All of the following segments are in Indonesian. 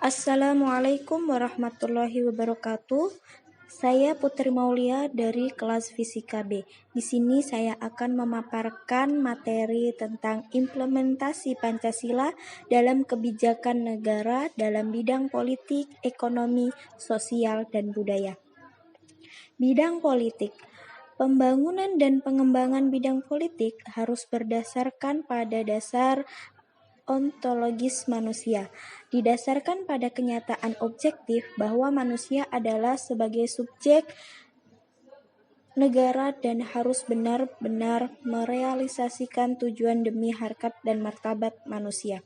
Assalamualaikum warahmatullahi wabarakatuh. Saya Putri Maulia dari kelas Fisika B. Di sini saya akan memaparkan materi tentang implementasi Pancasila dalam kebijakan negara dalam bidang politik, ekonomi, sosial, dan budaya. Bidang politik. Pembangunan dan pengembangan bidang politik harus berdasarkan pada dasar ontologis manusia, didasarkan pada kenyataan objektif bahwa manusia adalah sebagai subjek negara dan harus benar-benar merealisasikan tujuan demi harkat dan martabat manusia.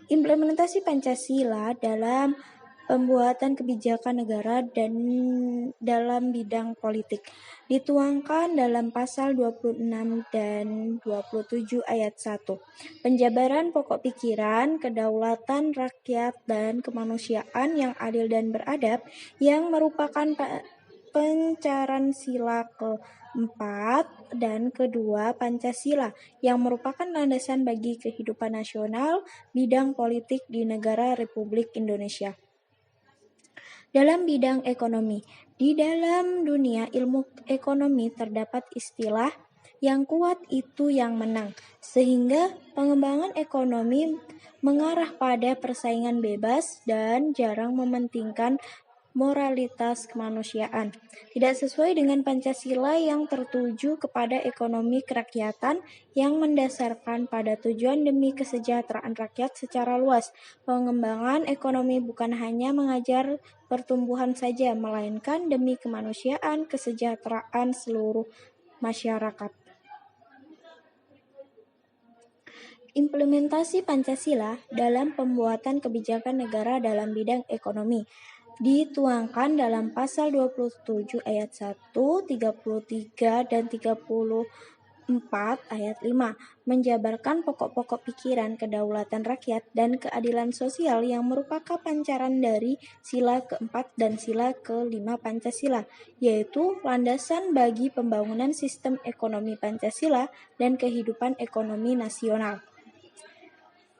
Implementasi Pancasila dalam pembuatan kebijakan negara dan dalam bidang politik dituangkan dalam pasal 26 dan 27 ayat 1. Penjabaran pokok pikiran, kedaulatan rakyat dan kemanusiaan yang adil dan beradab yang merupakan pencaran sila keempat dan kedua Pancasila yang merupakan landasan bagi kehidupan nasional bidang politik di negara Republik Indonesia. Dalam bidang ekonomi, di dalam dunia ilmu ekonomi terdapat istilah yang kuat itu yang menang, sehingga pengembangan ekonomi mengarah pada persaingan bebas dan jarang mementingkan moralitas kemanusiaan. Tidak sesuai dengan Pancasila yang tertuju kepada ekonomi kerakyatan yang mendasarkan pada tujuan demi kesejahteraan rakyat secara luas. Pengembangan ekonomi bukan hanya mengajar pertumbuhan saja, melainkan demi kemanusiaan, kesejahteraan seluruh masyarakat. Implementasi Pancasila dalam pembuatan kebijakan negara dalam bidang ekonomi dituangkan dalam pasal 27 ayat 1, 33 dan 34 ayat 5, menjabarkan pokok-pokok pikiran kedaulatan rakyat dan keadilan sosial yang merupakan pancaran dari sila keempat dan sila kelima Pancasila, yaitu landasan bagi pembangunan sistem ekonomi Pancasila dan kehidupan ekonomi nasional.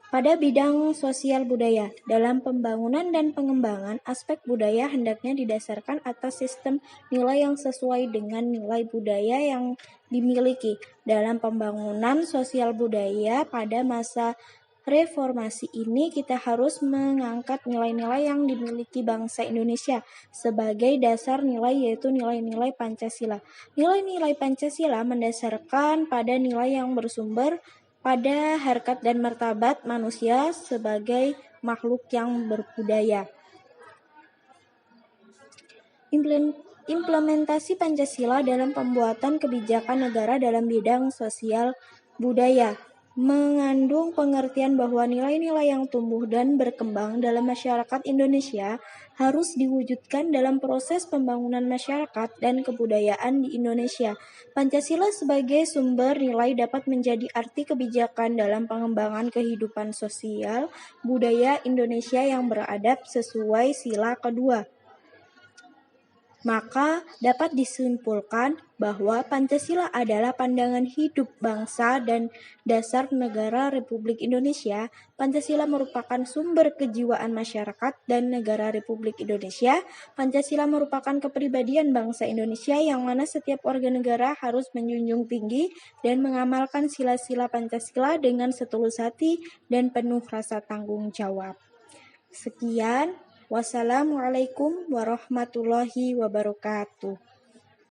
Pada bidang sosial budaya, dalam pembangunan dan pengembangan aspek budaya hendaknya didasarkan atas sistem nilai yang sesuai dengan nilai budaya yang dimiliki. Dalam pembangunan sosial budaya pada masa reformasi ini kita harus mengangkat nilai-nilai yang dimiliki bangsa Indonesia sebagai dasar nilai, yaitu nilai-nilai Pancasila. Nilai-nilai Pancasila mendasarkan pada nilai yang bersumber pada harkat dan martabat manusia sebagai makhluk yang berbudaya. Implementasi Pancasila dalam pembuatan kebijakan negara dalam bidang sosial budaya mengandung pengertian bahwa nilai-nilai yang tumbuh dan berkembang dalam masyarakat Indonesia harus diwujudkan dalam proses pembangunan masyarakat dan kebudayaan di Indonesia. Pancasila sebagai sumber nilai dapat menjadi arti kebijakan dalam pengembangan kehidupan sosial budaya Indonesia yang beradab sesuai sila kedua. Maka dapat disimpulkan bahwa Pancasila adalah pandangan hidup bangsa dan dasar negara Republik Indonesia. Pancasila merupakan sumber kejiwaan masyarakat dan negara Republik Indonesia. Pancasila merupakan kepribadian bangsa Indonesia yang mana setiap warga negara harus menjunjung tinggi dan mengamalkan sila-sila Pancasila dengan setulus hati dan penuh rasa tanggung jawab. Sekian. Wassalamualaikum warahmatullahi wabarakatuh.